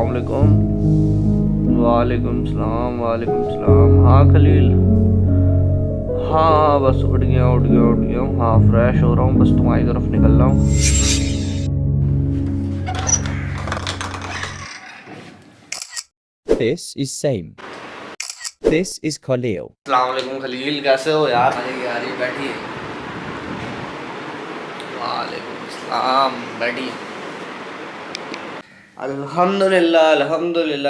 अस्सलाम वालेकुम। वालेकुम सलाम। हाँ खलील, हाँ बस उठ गया हूँ। हाँ फ्रेश हो रहा हूँ, बस तुम्हारी तरफ निकल रहा हूँ। This is Same. This is Khalil. अस्सलाम वालेकुम खलील, कैसे हो यार? यार ये बैठिए। वालेकुम सलाम, बैठिए। अल्हम्दुलिल्लाह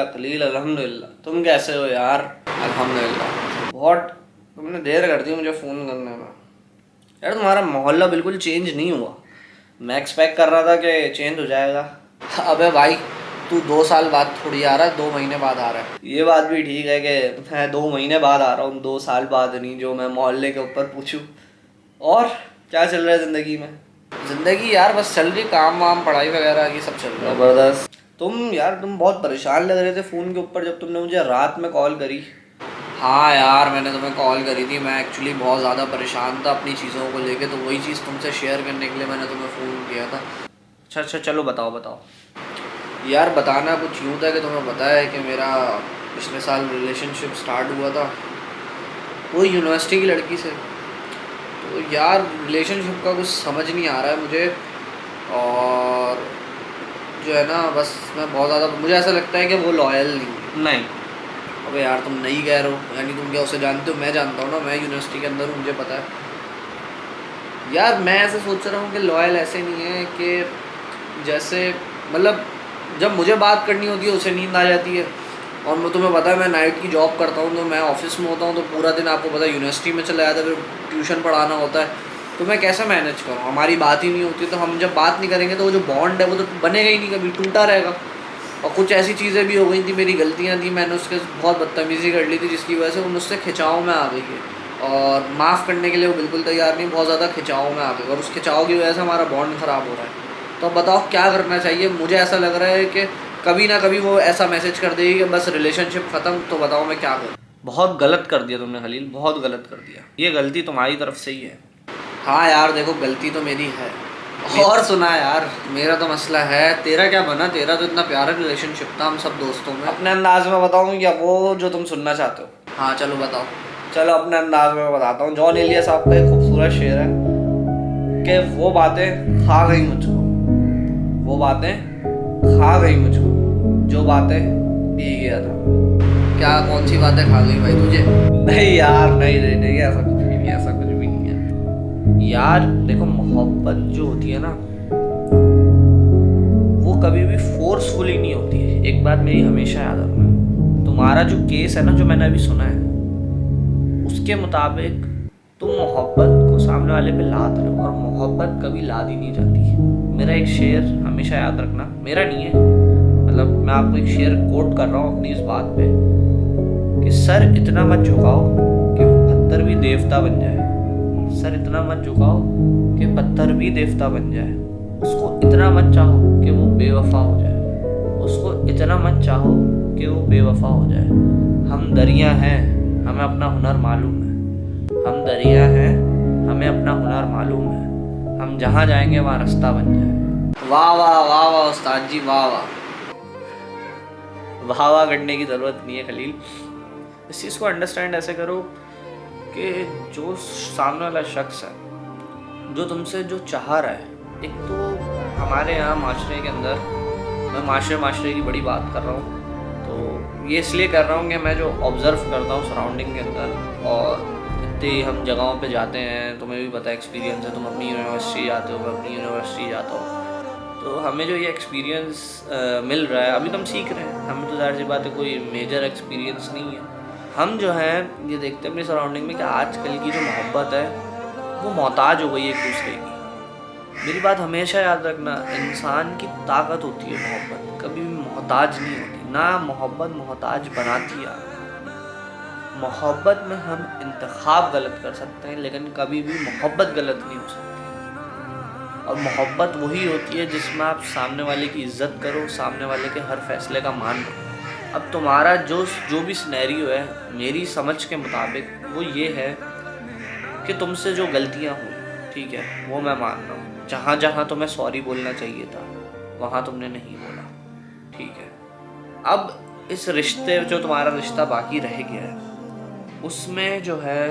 खलील, अल्हम्दुलिल्लाह। तुम कैसे हो यार? अल्हम्दुलिल्लाह। बहुत तुमने देर कर दी मुझे फ़ोन करने में यार। तुम्हारा मोहल्ला बिल्कुल चेंज नहीं हुआ। मैं एक्सपेक्ट कर रहा था कि चेंज हो जाएगा। अबे भाई, तू 2 साल बाद थोड़ी आ रहा है, 2 महीने बाद आ रहा है। ये बात भी ठीक है कि मैं 2 महीने बाद आ रहा हूँ, 2 साल बाद नहीं, जो मैं मोहल्ले के ऊपर पूछूँ। और क्या चल रहा है ज़िंदगी में? ज़िंदगी यार बस चल रही, काम वाम पढ़ाई वगैरह ये सब चल रहा है। ज़बरदस्त। तुम बहुत परेशान लग रहे थे फ़ोन के ऊपर जब तुमने मुझे रात में कॉल करी। हाँ यार, मैंने तुम्हें कॉल करी थी। मैं एक्चुअली बहुत ज़्यादा परेशान था अपनी चीज़ों को लेके, तो वही चीज़ तुमसे शेयर करने के लिए मैंने तुम्हें फ़ोन किया था। अच्छा चलो बताओ। यार बताना कुछ यूँ था कि तुम्हें पता है कि मेरा पिछले साल रिलेशनशिप स्टार्ट हुआ था वो यूनिवर्सिटी की लड़की से। तो यार रिलेशनशिप का कुछ समझ नहीं आ रहा है मुझे, और जो है ना, बस मैं बहुत ज़्यादा, मुझे ऐसा लगता है कि वो लॉयल नहीं है। नहीं। अबे यार तुम नहीं कह रहे हो, यानी तुम क्या उसे जानते हो? मैं जानता हूँ ना, मैं यूनिवर्सिटी के अंदर हूँ, मुझे पता है। यार मैं ऐसे सोच रहा हूँ कि लॉयल ऐसे नहीं है कि जैसे, मतलब जब मुझे बात करनी होती है उसे नींद आ जाती है, और मैं, तुम्हें पता है मैं नाइट की जॉब करता हूँ, तो मैं ऑफिस में होता हूँ, तो पूरा दिन आपको पता है यूनिवर्सिटी में चला जाता है, फिर ट्यूशन पढ़ाना होता है, तो मैं कैसे मैनेज करूँ? हमारी बात ही नहीं होती, तो हम जब बात नहीं करेंगे तो वो जो बॉन्ड है वो तो बनेगा ही नहीं, कभी टूटा रहेगा। और कुछ ऐसी चीज़ें भी हो गई थी, मेरी गलतियाँ थी, मैंने उसके बहुत बदतमीज़ी कर ली थी, जिसकी वजह से वो मुझसे खिंचाव में आ गई है, और माफ़ करने के लिए वो बिल्कुल तैयार नहीं, बहुत ज़्यादा खिंचाव में आ गई, और उस खिंचाव की वजह से हमारा बॉन्ड ख़राब हो रहा है। तो अब बताओ क्या करना चाहिए? मुझे ऐसा लग रहा है कि कभी ना कभी वो ऐसा मैसेज कर देगी कि बस रिलेशनशिप ख़त्म। तो बताओ मैं क्या करूँ? बहुत गलत कर दिया तुमने खलील, बहुत गलत कर दिया। ये गलती तुम्हारी तरफ से ही है। हाँ यार देखो, गलती तो मेरी है। और सुना यार, मेरा तो मसला है, तेरा क्या बना? तेरा तो इतना प्यारा रिलेशनशिप था हम सब दोस्तों में। अपने अंदाज में बताऊँ या वो जो तुम सुनना चाहते हो? हाँ चलो बताओ। चलो अपने अंदाज में बताता हूँ। जॉन एलिया साहब का एक खूबसूरत शेर है कि वो बातें खा गई मुझको, वो बातें खा गई मुझको, जो बातें पी गया था। क्या कौन सी बातें खा गई भाई तुझे? नहीं यार, नहीं, ऐसा कुछ भी नहीं, ऐसा कुछ भी नहीं है यार। देखो मोहब्बत जो होती है ना, वो कभी भी फोर्सफुली नहीं होती है। एक बात मेरी हमेशा याद रखना। तुम्हारा जो केस है ना, जो मैंने अभी सुना है, उसके मुताबिक तुम मोहब्बत को सामने वाले पे लाद रहे हो, और मोहब्बत कभी लादी नहीं जाती। मेरा एक शेर हमेशा याद रखना, मेरा नहीं है, मतलब मैं आपको एक शेर कोट कर रहा हूँ अपनी इस बात पे, कि सर इतना मत झुकाओ कि पत्थर भी देवता बन जाए। सर इतना मत झुकाओ कि पत्थर भी देवता बन जाए। उसको इतना मत चाहो कि वो बेवफा हो जाए। उसको इतना मत चाहो कि वो बेवफा हो जाए। हम दरिया हैं, हमें अपना हुनर मालूम है। हम दरिया हैं, हमें अपना हुनर मालूम है। हम जहाँ जाएंगे वहाँ रास्ता बन जाए। वाह वाह वाह वाह उस्ताद जी, वाह वाह। वाह वाह करने की ज़रूरत नहीं है खलील। इस चीज़ को अंडरस्टैंड ऐसे करो कि जो सामने वाला शख्स है, जो तुमसे जो चाह रहा है, एक तो हमारे यहाँ माशरे के अंदर, मैं माशरे की बड़ी बात कर रहा हूँ, तो ये इसलिए कर रहा हूँ कि मैं जो ऑब्ज़र्व करता हूँ सराउंडिंग के अंदर, और इतनी हम जगहों पे जाते हैं, तुम्हें भी पता है, एक्सपीरियंस है, तुम अपनी यूनिवर्सिटी जाते हो, मैं अपनी यूनिवर्सिटी जाता हूँ, तो हमें जो ये एक्सपीरियंस मिल रहा है, अभी तो हम सीख रहे हैं, हमें तो ज़ाहिर सी बात है कोई मेजर एक्सपीरियंस नहीं है। हम जो हैं ये देखते हैं अपनी सराउंडिंग में कि आजकल की जो मोहब्बत है वो मोहताज हो गई है एक दूसरे की। मेरी बात हमेशा याद रखना, इंसान की ताकत होती है मोहब्बत, कभी भी मोहताज नहीं होती। ना मोहब्बत मोहताज बनाती है। मोहब्बत में हम इंतखाब गलत कर सकते हैं, लेकिन कभी भी मोहब्बत गलत नहीं हो सकती। और मोहब्बत वही होती है जिसमें आप सामने वाले की इज़्ज़त करो, सामने वाले के हर फैसले का मान रखो। अब तुम्हारा जो भी सिनेरियो है, मेरी समझ के मुताबिक वो ये है कि तुमसे जो गलतियाँ हुई, ठीक है, वो मैं मान रहा हूँ। जहाँ जहाँ तुम्हें सॉरी बोलना चाहिए था, वहाँ तुमने नहीं बोला, ठीक है। अब इस रिश्ते, जो तुम्हारा रिश्ता बाकी रह गया है, उसमें जो है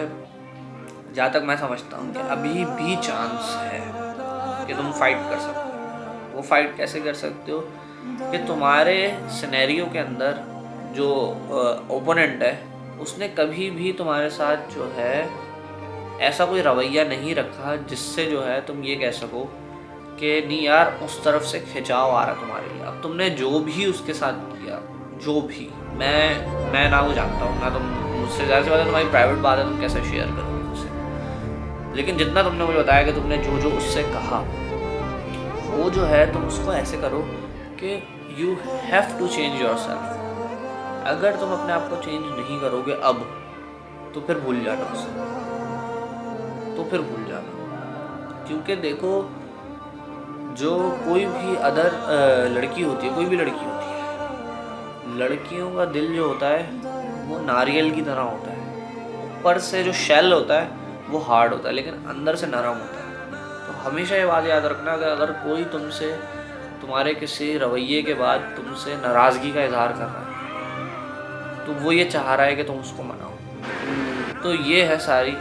जहाँ तक मैं समझता हूँ कि अभी भी चांस है कि तुम फाइट कर सकते हो। वो फाइट कैसे कर सकते हो कि तुम्हारे सिनेरियो के अंदर जो ओपोनेंट है उसने कभी भी तुम्हारे साथ जो है ऐसा कोई रवैया नहीं रखा जिससे जो है तुम ये कह सको कि नहीं यार उस तरफ से खिंचाव आ रहा तुम्हारे लिए। अब तुमने जो भी उसके साथ किया, जो भी, मैं ना वो जानता हूँ ना, तुम मुझसे ज़्यादा से ज़्यादा तुम्हारी प्राइवेट बात है, तुम कैसे शेयर करोगे मुझसे, लेकिन जितना तुमने मुझे बताया कि तुमने जो जो उससे कहा, वो जो है तुम उसको ऐसे करो कि you have to change yourself. अगर तुम अपने आप को चेंज नहीं करोगे अब, तो फिर भूल जाना उसे, तो फिर भूल जाना। क्योंकि देखो, जो कोई भी अदर लड़की होती है, कोई भी लड़की होती है, लड़कियों का दिल जो होता है वो नारियल की तरह होता है। ऊपर से जो शेल होता है वो हार्ड होता है, लेकिन अंदर से नरम होता है। तो हमेशा ये बात याद रखना कि अगर कोई तुमसे, तुम्हारे किसी रवैये के बाद तुमसे नाराज़गी का इजहार कर रहा है, तो वो ये चाह रहा है कि तुम उसको मनाओ। तो ये है सारी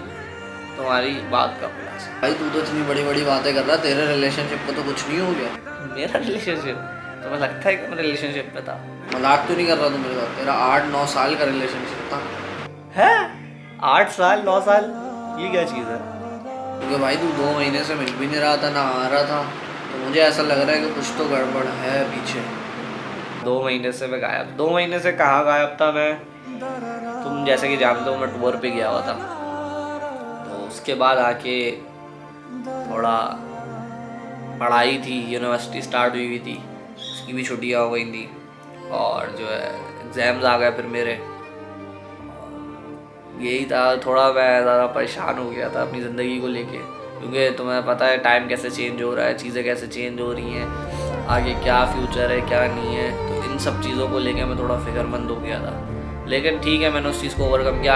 तुम्हारी बात का खुलासा। भाई तू तो इतनी बड़ी बड़ी बातें कर रहा है, तेरे रिलेशनशिप को तो कुछ नहीं हो गया। मेरा रिलेशनशिप, तुम्हें लगता है कि मैं रिलेशनशिप में था? मजाक तो नहीं कर रहा तू मेरे साथ? तेरा 8-9 साल का रिलेशनशिप था। है 8 साल 9 साल, ये क्या चीज़ है? क्योंकि भाई तू 2 महीने से मिल भी नहीं रहा था, ना आ रहा था, तो मुझे ऐसा लग रहा है कि कुछ तो गड़बड़ है पीछे। 2 महीने से मैं गायब? 2 महीने से कहाँ गायब था मैं? तुम जैसे कि जानते हो मैं टूर पे गया हुआ था, तो उसके बाद आके थोड़ा पढ़ाई थी, यूनिवर्सिटी स्टार्ट हुई थी, उसकी भी छुट्टियाँ हो गई थी, और जो है एग्ज़ाम्स आ गए फिर मेरे। यही था, थोड़ा मैं ज़्यादा परेशान हो गया था अपनी ज़िंदगी को लेके, क्योंकि तुम्हें पता है टाइम कैसे चेंज हो रहा है, चीज़ें कैसे चेंज हो रही हैं, आगे क्या फ्यूचर है क्या नहीं है, तो इन सब चीज़ों को लेके मैं थोड़ा फिक्रमंद हो गया था। लेकिन ठीक है, मैंने उस चीज़ को ओवरकम किया।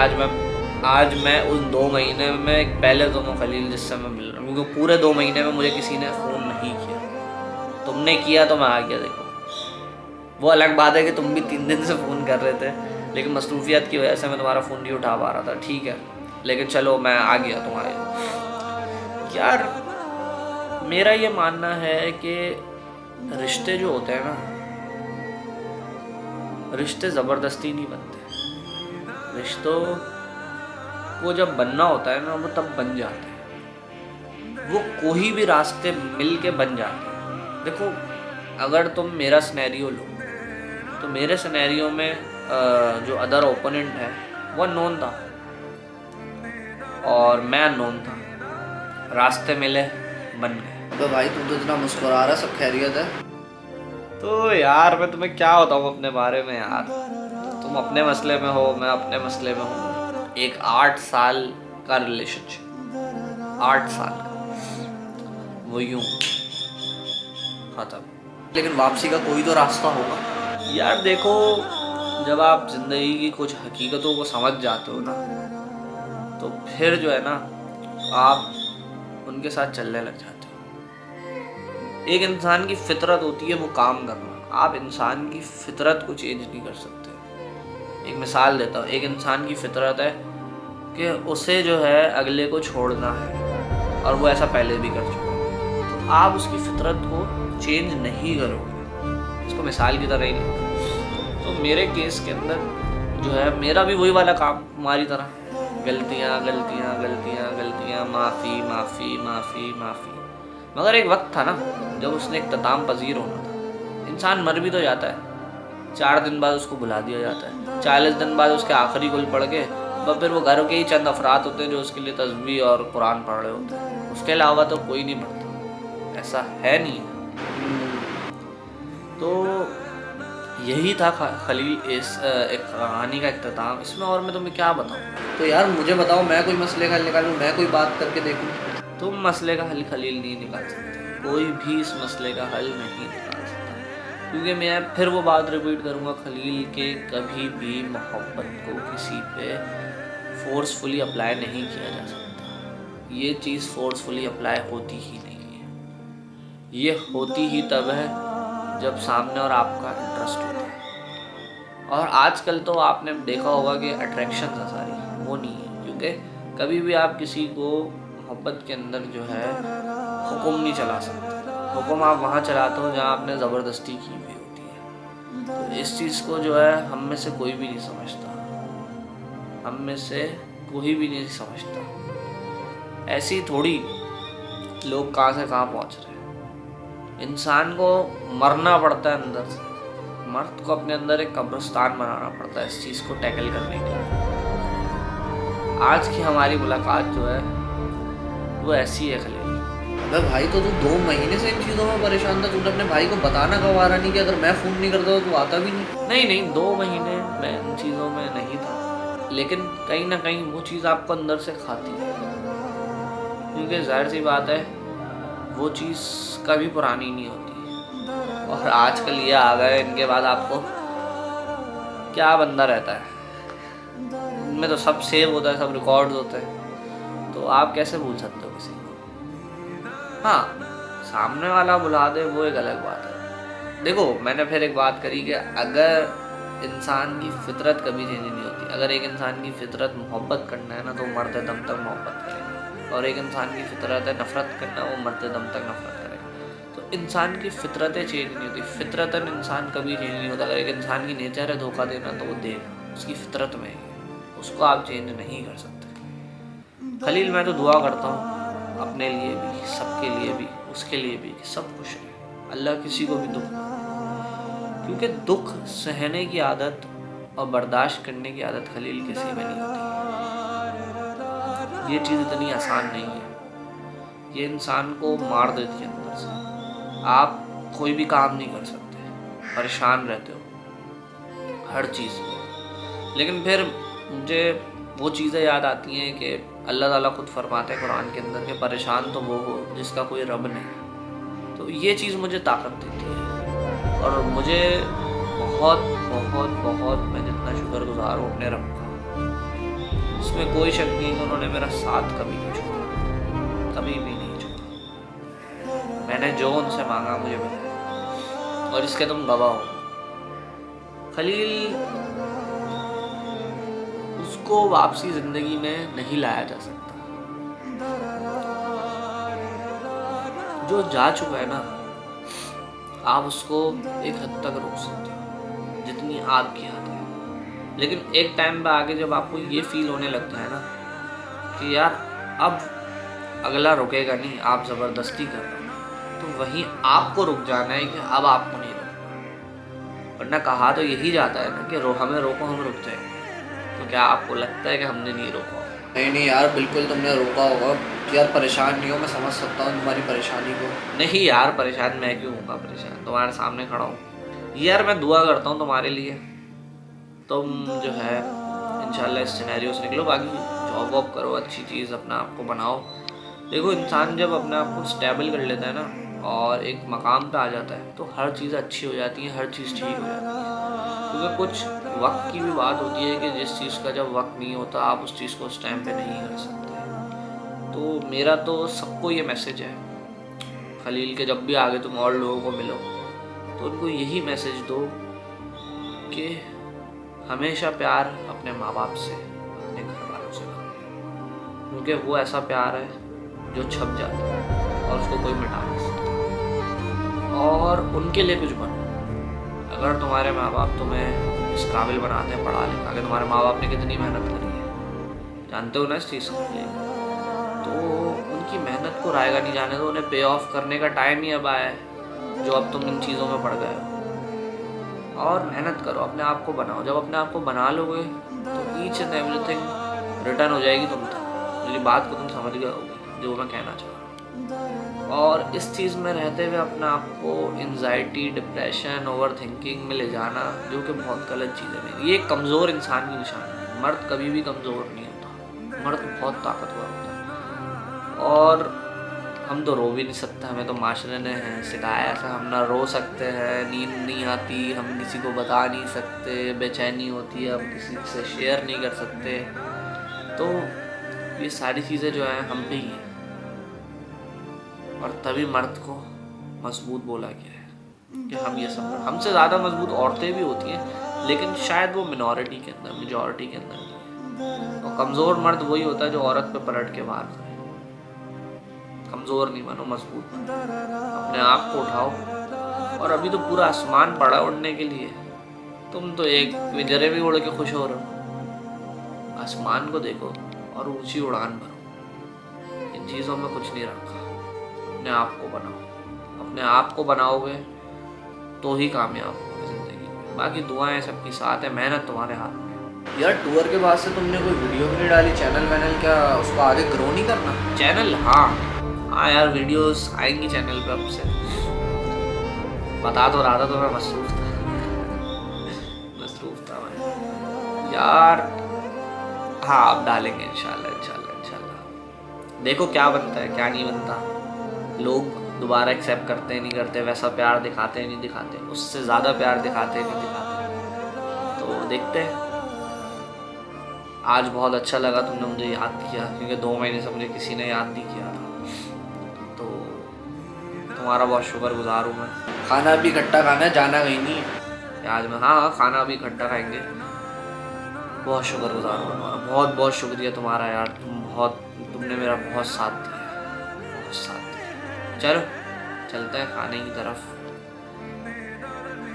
आज मैं उन 2 महीने में पहले तो मैं खलील जिससे मैं मिल रहा हूँ, क्योंकि पूरे 2 महीने में मुझे किसी ने फ़ोन नहीं किया। तुमने किया तो मैं आ गया। देखो वो अलग बात है कि तुम भी 3 दिन से फ़ोन कर रहे थे, लेकिन मसरूफियत की वजह से मैं तुम्हारा फ़ोन नहीं उठा पा रहा था, ठीक है, लेकिन चलो मैं आ गया तुम्हारे। यार मेरा ये मानना है कि रिश्ते जो होते हैं ना, रिश्ते ज़बरदस्ती नहीं बनते। रिश्तों को जब बनना होता है ना, वो तब बन जाते हैं, वो कोई भी रास्ते मिल के बन जाते हैं। देखो अगर तुम मेरा सिनेरियो लो, तो मेरे सिनेरियो में जो अदर ओपोनेंट है वो अननोन था और मैं अननोन था, रास्ते मिले, बन गए। तो भाई तू तो इतना मुस्कुरा रहा, सब खैरियत है? तो यार मैं तुम्हें क्या बताऊँ अपने बारे में यार, तुम अपने मसले में हो, मैं अपने मसले में हूँ। एक 8 साल का रिलेशनशिप, 8 साल का, वो यूं खत्म। लेकिन वापसी का कोई तो रास्ता होगा यार देखो, जब आप ज़िंदगी की कुछ हकीकतों को समझ जाते हो ना, तो फिर जो है ना आप उनके साथ चलने लग जाते हो। एक इंसान की फितरत होती है वो काम करना, आप इंसान की फितरत को चेंज नहीं कर सकते। एक मिसाल देता हूँ, एक इंसान की फितरत है कि उसे जो है अगले को छोड़ना है, और वो ऐसा पहले भी कर चुका है, तो आप उसकी फितरत को चेंज नहीं करोगे। इसको मिसाल की तरह ही लेते। तो मेरे केस के अंदर जो है मेरा भी वही वाला काम, तुम्हारी तरह, गलतियाँ गलतियाँ गलतियाँ गलतियाँ, माफ़ी माफ़ी माफ़ी माफ़ी। मगर एक वक्त था ना जब उसने इख्तिताम पजीर होना था। इंसान मर भी तो जाता है, 4 दिन बाद उसको बुला दिया जाता है, 40 दिन बाद उसके आखिरी कुल पढ़ के, और फिर वो घर के ही चंद अफराद होते हैं जो उसके लिए तस्बीह और कुरान पढ़ रहे होते हैं, उसके अलावा तो कोई नहीं पढ़ता, ऐसा है नहीं। तो यही था खलील इस एक कहानी का इख्तिताम। इसमें और मैं तुम्हें क्या बताऊँ? तो यार मुझे बताओ, मैं कोई मसले का हल निकालूं, मैं कोई बात करके देखूं। तुम मसले का हल खलील नहीं निकाल सकते, कोई भी इस मसले का हल नहीं निकाल सकता, क्योंकि मैं फिर वो बात रिपीट करूँगा खलील के, कभी भी मोहब्बत को किसी पे फोर्सफुली अप्लाई नहीं किया जा सकता। ये चीज़ फोर्सफुली अप्लाई होती ही नहीं है। ये होती ही तब है जब सामने और आपका इंटरेस्ट होता है। और आजकल तो आपने देखा होगा कि अट्रैक्शन है सारी, वो नहीं है, क्योंकि कभी भी आप किसी को मोहब्बत के अंदर जो है हुक्म नहीं चला सकते। हुक्म आप वहाँ चलाते हो जहाँ आपने ज़बरदस्ती की हुई होती है। तो इस चीज़ को जो है हम में से कोई भी नहीं समझता, हम में से कोई भी नहीं समझता। ऐसी थोड़ी लोग कहाँ से कहाँ पहुँच रहे हैं। इंसान को मरना पड़ता है अंदर से, मर्द को अपने अंदर एक कब्रिस्तान बनाना पड़ता है इस चीज़ को टैकल करने के लिए। आज की हमारी मुलाकात जो है वो ऐसी है खलील। अबे भाई, तो तू 2 महीने से इन चीज़ों में परेशान था, तूने अपने भाई को बताना कब आ रहा नहीं कि अगर मैं फ़ोन नहीं करता तो तू आता भी नहीं? नहीं 2 महीने मैं इन चीज़ों में नहीं था, लेकिन कहीं ना कहीं वो चीज़ आपको अंदर से खाती है, क्योंकि जाहिर सी बात है वो चीज़ कभी पुरानी नहीं होती। और आजकल ये आ गए, इनके बाद आपको क्या बंदा रहता है, इनमें तो सब सेव होता है, सब रिकॉर्ड्स होते हैं, तो आप कैसे भूल सकते हो किसी को। हाँ, सामने वाला भुला दे वो एक अलग बात है। देखो, मैंने फिर एक बात करी कि अगर इंसान की फितरत कभी चेंज नहीं होती। अगर एक इंसान की फितरत मोहब्बत करना है ना, तो मरते दम तक मोहब्बत करेगा, और एक इंसान की फितरत है नफ़रत करना, वो मरते दम तक नफ़रत करेगा। तो इंसान की फितरतें चेंज नहीं होती, फितरतन इंसान कभी चेंज नहीं होता। अगर एक इंसान की नेचर है धोखा देना, तो वो देगा, उसकी फितरत में है, उसको आप चेंज नहीं कर सकते। खलील, मैं तो दुआ करता हूँ अपने लिए भी, सबके लिए भी, उसके लिए भी, कि सब खुश रहे, अल्लाह किसी को भी दुख ना दे। क्योंकि दुख सहने की आदत और बर्दाश्त करने की आदत खलील किसी में नहीं होती। ये चीज़ इतनी आसान नहीं है, ये इंसान को मार देती है अंदर से। आप कोई भी काम नहीं कर सकते, परेशान रहते हो हर चीज़ में। लेकिन फिर मुझे वो चीज़ें याद आती हैं कि अल्लाह ताला खुद फरमाते हैं कुरान के अंदर कि परेशान तो वो हो जिसका कोई रब नहीं। तो ये चीज़ मुझे ताकत देती है, और मुझे बहुत बहुत बहुत, मैं जितना शुक्रगुजार हूँ अपने रब का, इसमें कोई शक नहीं कि उन्होंने मेरा साथ कभी नहीं छोड़ा, कभी भी नहीं छोड़ा। मैंने जो उनसे मांगा मुझे मिला, और इसके तुम गवाह हो। खलील, उसको वापसी ज़िंदगी में नहीं लाया जा सकता। जो जा चुका है ना, आप उसको एक हद तक रोक सकते हो जितनी आपकी हद है। लेकिन एक टाइम पे आके जब आपको ये फील होने लगता है ना कि यार अब अगला रुकेगा नहीं, आप ज़बरदस्ती कर रहे हो, तो वहीं आपको रुक जाना है कि अब आपको नहीं रोकना। वरना कहा तो यही जाता है ना कि हमें रोको, हम रुक जाएंगे। तो क्या आपको लगता है कि हमने नहीं रोका? नहीं यार, बिल्कुल तुमने रोका होगा। यार परेशान नहीं हो, मैं समझ सकता हूँ तुम्हारी परेशानी को। नहीं यार, परेशान मैं क्यों होगा, परेशान तुम्हारे सामने खड़ा हूँ यार। मैं दुआ करता हूँ तुम्हारे लिए, तुम जो है इंशाल्लाह इस सिनेरियो से निकलो। बाकी जॉब वॉब करो, अच्छी चीज़ अपना आपको बनाओ। देखो, इंसान जब अपने आप को स्टेबल कर लेता है ना और एक मकाम पे आ जाता है, तो हर चीज़ अच्छी हो जाती है, हर चीज़ ठीक हो जाती है। क्योंकि कुछ वक्त की भी बात होती है कि जिस चीज़ का जब वक्त नहीं होता, आप उस चीज़ को उस टाइम पे नहीं कर सकते। तो मेरा तो सबको ये मैसेज है खलील के, जब भी आगे तुम और लोगों को मिलो तो उनको यही मैसेज दो कि हमेशा प्यार अपने माँ बाप से, अपने घर वालों से करो, क्योंकि वो ऐसा प्यार है जो छप जाता है और उसको कोई मिटा नहीं सकता। और उनके लिए कुछ बनो। अगर तुम्हारे माँ बाप तुम्हें इस काबिल बनाते हैं पढ़ा लिखा के, तुम्हारे माँ बाप ने कितनी मेहनत करी है, जानते हो ना इस चीज़ के लिए, तो उनकी मेहनत को रायगा नहीं जाने दो। उन्हें पे ऑफ करने का टाइम ही अब आया है, जो अब तुम इन चीज़ों में पड़ गए हो। और मेहनत करो, अपने आप को बनाओ। जब अपने आप को बना लोगे तो ईच एंड एवरीथिंग रिटर्न हो जाएगी तुम तक। मेरी बात को तुम समझ गए होगे जो मैं कहना चाह रहा हूँ। और इस चीज़ में रहते हुए अपने आप को एंजाइटी, डिप्रेशन, ओवर थिंकिंग में ले जाना, जो कि बहुत गलत चीज़ है। ये एक कमज़ोर इंसान की निशानी है। मर्द कभी भी कमज़ोर नहीं होता, मर्द बहुत ताकतवर होता है। और हम तो रो भी नहीं सकते, हमें तो माशरे ने सिखाया ऐसा, हम ना रो सकते हैं, नींद नहीं आती, हम किसी को बता नहीं सकते, बेचैनी होती है, हम किसी से शेयर नहीं कर सकते। तो ये सारी चीज़ें जो हैं हम पे ही हैं, और तभी मर्द को मजबूत बोला गया है कि हम ये सब। हमसे ज़्यादा मजबूत औरतें भी होती हैं, लेकिन शायद वो मिनॉरिटी के अंदर, मेजॉरिटी के अंदर नहीं है। और कमज़ोर मर्द वही होता है जो औरत पे पलट के बाहर करे। कमज़ोर नहीं बनो, मजबूत बनो, अपने आप को उठाओ। और अभी तो पूरा आसमान पड़ा उड़ने के लिए, तुम तो एक पिंजरे भी उड़ के खुश हो रहे हो। आसमान को देखो और ऊंची उड़ान भरो। इन चीज़ों में कुछ नहीं रखा। अपने आप को बनाओ, अपने आप को बनाओगे तो ही कामयाब होगे ज़िंदगी में। बाकी दुआएं सबकी साथ है, मेहनत तुम्हारे हाथ में। यार टूर के बाद से तुमने कोई वीडियो भी नहीं डाली, चैनल वैनल क्या उसको आगे ग्रो नहीं करना? चैनल हाँ यार, वीडियोस आएंगी चैनल पे अब से। बता तो रहा था तो मैं मसरूफ था मैं यार। हाँ अब डालेंगे इंशाल्लाह। देखो क्या बनता है क्या नहीं बनता, लोग दोबारा एक्सेप्ट करते नहीं करते, वैसा प्यार दिखाते नहीं दिखाते, उससे ज़्यादा प्यार दिखाते नहीं दिखाते, तो देखते हैं। आज बहुत अच्छा लगा तुमने मुझे याद किया, क्योंकि 2 महीने से मुझे किसी ने याद नहीं किया था, तो तुम्हारा बहुत शुक्रगुजार हूँ मैं। खाना भी इकट्ठा खाना है, जाना कहीं नहीं है आज में। हाँ खाना भी इकट्ठा खाएंगे। बहुत शुक्रगुजार हूँ तुम्हारा, बहुत बहुत शुक्रिया तुम्हारा यार। तुमने मेरा बहुत साथ दिया। चलो चलते हैं खाने की तरफ।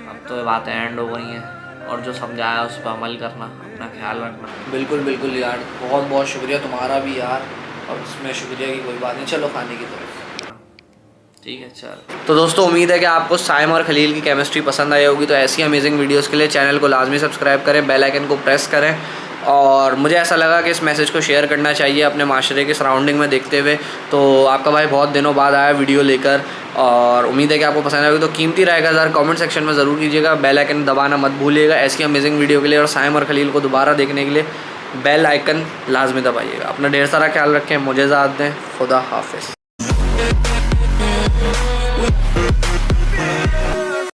अब तो ये बातें एंड हो गई हैं, और जो समझाया उस पर अमल करना, अपना ख्याल रखना। बिल्कुल यार, बहुत बहुत शुक्रिया तुम्हारा भी यार, और इसमें शुक्रिया की कोई बात नहीं। चलो खाने की तरफ। ठीक है चल। तो दोस्तों उम्मीद है कि आपको साइम और खलील की केमिस्ट्री पसंद आई होगी। तो ऐसी अमेजिंग वीडियोस के लिए चैनल को लाजमी सब्सक्राइब करें, बेल आइकन को प्रेस करें। और मुझे ऐसा लगा कि इस मैसेज को शेयर करना चाहिए अपने माशरे के सराउंडिंग में देखते हुए। तो आपका भाई बहुत दिनों बाद आया वीडियो लेकर, और उम्मीद है कि आपको पसंद आएगी। तो कीमती राय का ज़रा कमेंट सेक्शन में ज़रूर कीजिएगा, बेल आइकन दबाना मत भूलिएगा ऐसी अमेजिंग वीडियो के लिए। और साइम और खलील को दोबारा देखने के लिए बेल आइकन लाजमी दबाइएगा। अपना ढेर सारा ख्याल रखें, मुझे इजाज़त दें, खुदा हाफिज़।